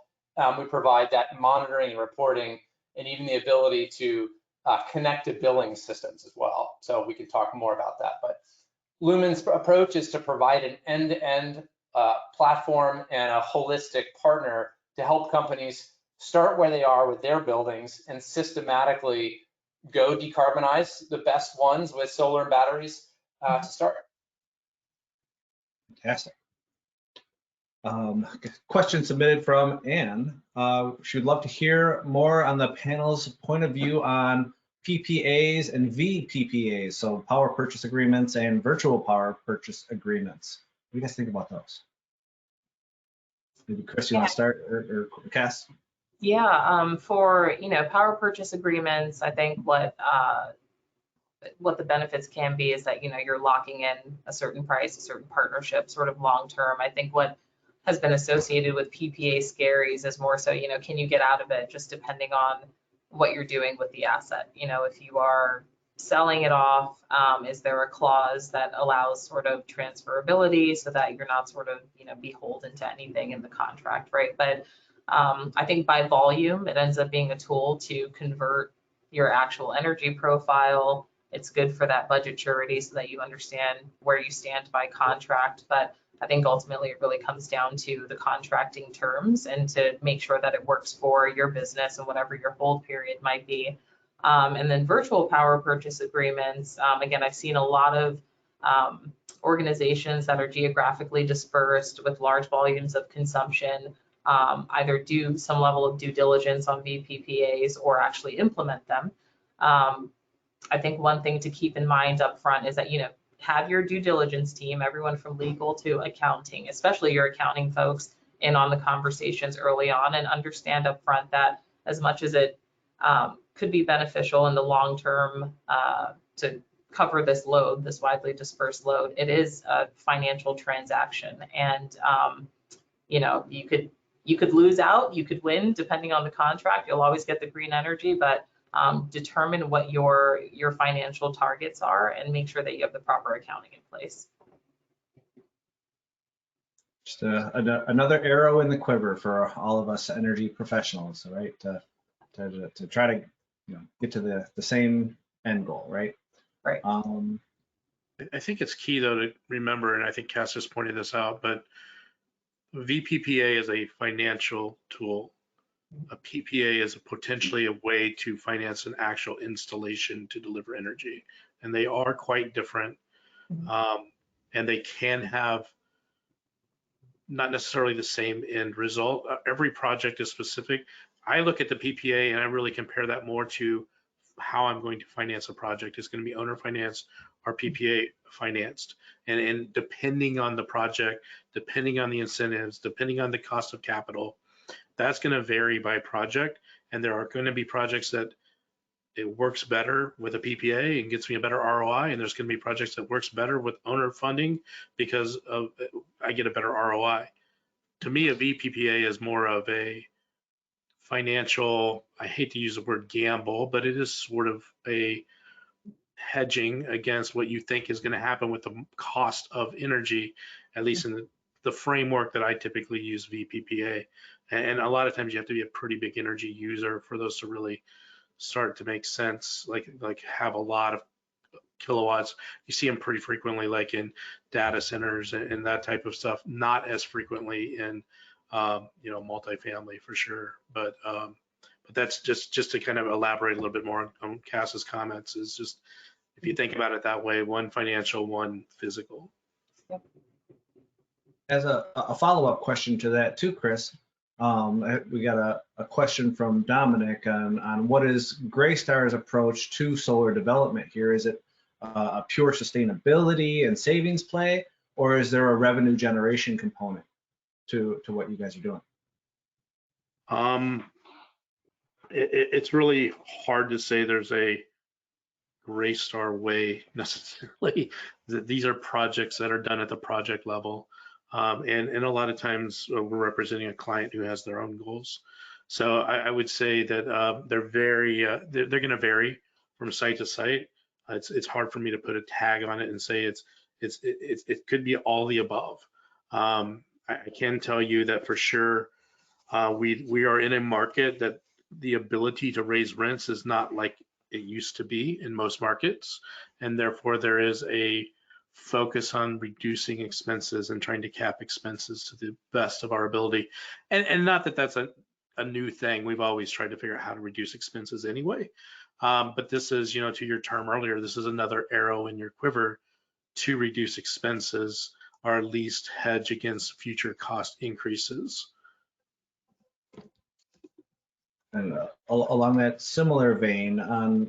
we provide that monitoring and reporting and even the ability to connect to billing systems as well. So we can talk more about that. But Lumin's approach is to provide an end-to-end platform and a holistic partner to help companies start where they are with their buildings and systematically go decarbonize the best ones with solar and batteries to start. Fantastic. Question submitted from Anne. She would love to hear more on the panel's point of view on PPAs and VPPAs, so power purchase agreements and virtual power purchase agreements. What do you guys think about those? Maybe Chris, you want to start, or Cass? Yeah, for power purchase agreements, I think what the benefits can be is that you're locking in a certain price, a certain partnership, sort of long term. I think what has been associated with PPA scaries is more so, can you get out of it just depending on what you're doing with the asset. If you are selling it off, is there a clause that allows sort of transferability so that you're not sort of beholden to anything in the contract, right? But I think by volume, it ends up being a tool to convert your actual energy profile. It's good for that budget surety so that you understand where you stand by contract. But I think ultimately it really comes down to the contracting terms and to make sure that it works for your business and whatever your hold period might be. And then virtual power purchase agreements, again, I've seen a lot of organizations that are geographically dispersed with large volumes of consumption either do some level of due diligence on VPPAs or actually implement them. I think one thing to keep in mind up front is that, have your due diligence team, everyone from legal to accounting, especially your accounting folks, in on the conversations early on, and understand up front that as much as it could be beneficial in the long term to cover this load, this widely dispersed load, it is a financial transaction. And, you could lose out, you could win, depending on the contract. You'll always get the green energy, but determine what your financial targets are and make sure that you have the proper accounting in place. Just another arrow in the quiver for all of us energy professionals, right? To try to get to the same end goal, right? Right. I think it's key though to remember, and I think Cass just pointed this out, but VPPA is a financial tool. A PPA is potentially a way to finance an actual installation to deliver energy, and they are quite different. And they can have not necessarily the same end result. Every project is specific. I look at the PPA and I really compare that more to how I'm going to finance a project. It's going to be owner financed or PPA financed. And depending on the project, depending on the incentives, depending on the cost of capital, that's going to vary by project. And there are going to be projects that it works better with a PPA and gets me a better ROI. And there's going to be projects that works better with owner funding because I get a better ROI. To me, a VPPA is more of a financial, I hate to use the word gamble, but it is sort of a hedging against what you think is going to happen with the cost of energy, at least in the framework that I typically use VPPA. And a lot of times you have to be a pretty big energy user for those to really start to make sense, like have a lot of kilowatts. You see them pretty frequently, like in data centers and that type of stuff, not as frequently in multifamily for sure. But that's just to kind of elaborate a little bit more on Cass's comments, is just, if you think about it that way, one financial, one physical. Yep. As a follow-up question to that too, Chris, we got a question from Dominic on what is Greystar's approach to solar development here. Is it a pure sustainability and savings play, or is there a revenue generation component to what you guys are doing? It's really hard to say there's a Greystar way necessarily. These are projects that are done at the project level. And a lot of times we're representing a client who has their own goals. So I would say that they're going to vary from site to site. It's hard for me to put a tag on it and say it could be all the above. I can tell you that for sure we are in a market that the ability to raise rents is not like it used to be in most markets, and therefore there is a focus on reducing expenses and trying to cap expenses to the best of our ability. And not that that's a new thing. We've always tried to figure out how to reduce expenses anyway. But this is, to your term earlier, this is another arrow in your quiver to reduce expenses or at least hedge against future cost increases. And along that similar vein,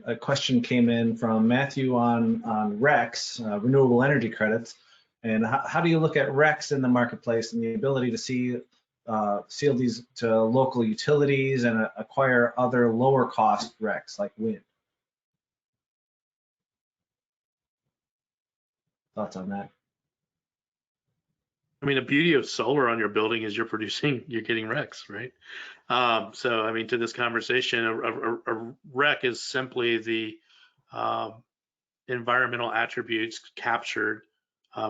a question came in from Matthew on RECs, renewable energy credits, and how do you look at RECs in the marketplace and the ability to seal these to local utilities and acquire other lower cost RECs like wind? Thoughts on that? I mean, the beauty of solar on your building is you're getting RECs, right? So, I mean, to this conversation, a REC is simply the environmental attributes captured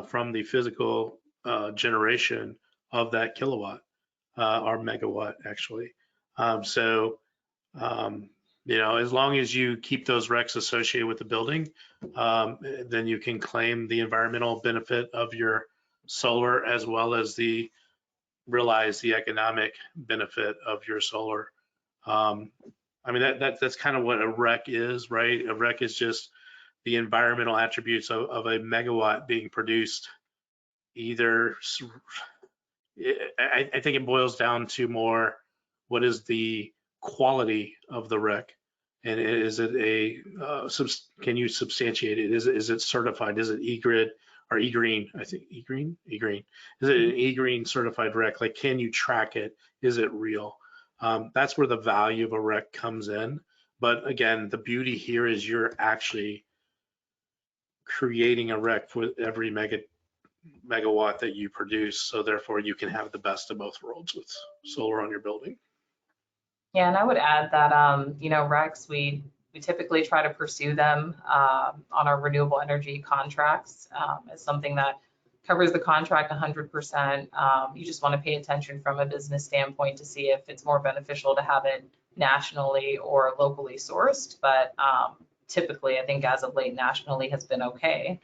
from the physical generation of that kilowatt or megawatt, actually. As long as you keep those RECs associated with the building, then you can claim the environmental benefit of your solar as well as realize the economic benefit of your solar. I mean, that's kind of what a REC is, right? A REC is just the environmental attributes of a megawatt being produced. I think it boils down to more, what is the quality of the REC? And is it can you substantiate it? Is it certified? Is it E-Grid? Or E-Green, I think E-Green. Is it an E-Green certified REC? Like, can you track it? Is it real? That's where the value of a REC comes in. But again, the beauty here is you're actually creating a REC for every megawatt that you produce. So therefore, you can have the best of both worlds with solar on your building. Yeah, and I would add that RECs, we typically try to pursue them on our renewable energy contracts as something that covers the contract 100%. You just want to pay attention from a business standpoint to see if it's more beneficial to have it nationally or locally sourced. But typically, I think as of late, nationally has been okay.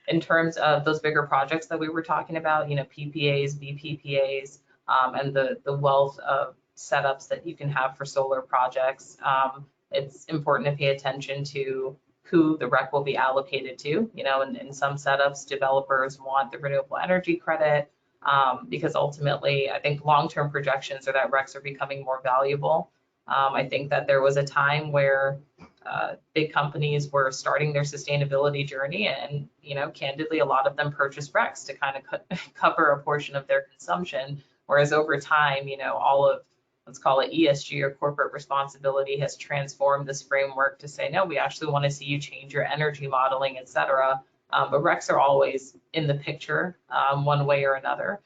In terms of those bigger projects that we were talking about, PPAs, VPPAs, and the wealth of setups that you can have for solar projects, it's important to pay attention to who the REC will be allocated to. In some setups, developers want the renewable energy credit because ultimately, I think long-term projections are that RECs are becoming more valuable. I think that there was a time where big companies were starting their sustainability journey, and candidly, a lot of them purchased RECs to kind of cover a portion of their consumption. Whereas over time, all of, let's call it ESG or corporate responsibility, has transformed this framework to say, no, we actually want to see you change your energy modeling, et cetera. But RECs are always in the picture one way or another,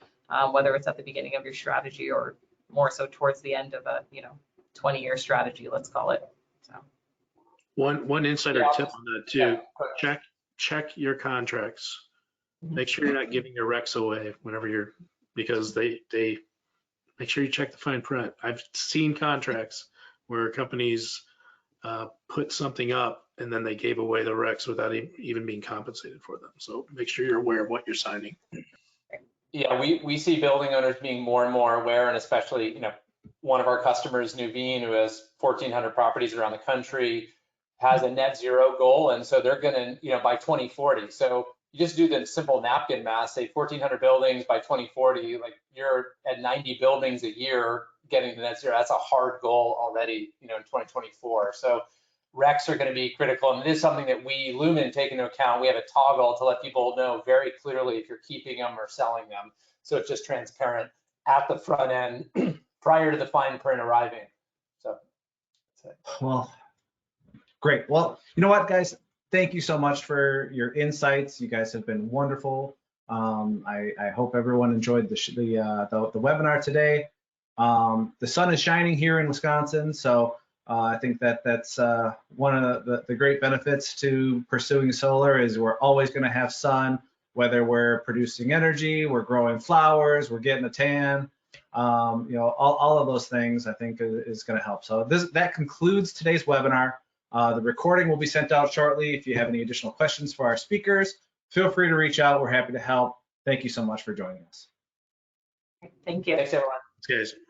whether it's at the beginning of your strategy or more so towards the end of a 20-year strategy, let's call it. So one insider tip on that too: check your contracts. Make sure you're not giving your RECs away whenever because they make sure you check the fine print. I've seen contracts where companies put something up and then they gave away the RECs without even being compensated for them. So make sure you're aware of what you're signing. Yeah, we see building owners being more and more aware, and especially, one of our customers, Nuveen, who has 1,400 properties around the country, has a net zero goal, and so they're going to, by 2040. So you just do the simple napkin math, say 1,400 buildings by 2040, like you're at 90 buildings a year getting to net zero. That's a hard goal already, in 2024. So RECs are going to be critical, and it is something that we, Lumin, take into account. We have a toggle to let people know very clearly if you're keeping them or selling them. So it's just transparent at the front end prior to the fine print arriving. So that's it. Well, great. Well, you know what, guys? Thank you so much for your insights. You guys have been wonderful. I hope everyone enjoyed the webinar today. The sun is shining here in Wisconsin, so I think that's one of the great benefits to pursuing solar is we're always going to have sun, whether we're producing energy, we're growing flowers, we're getting a tan. All of those things I think is going to help. So that concludes today's webinar. The recording will be sent out shortly. If you have any additional questions for our speakers, feel free to reach out. We're happy to help. Thank you so much for joining us. Thank you. Thanks, everyone. Thanks, guys.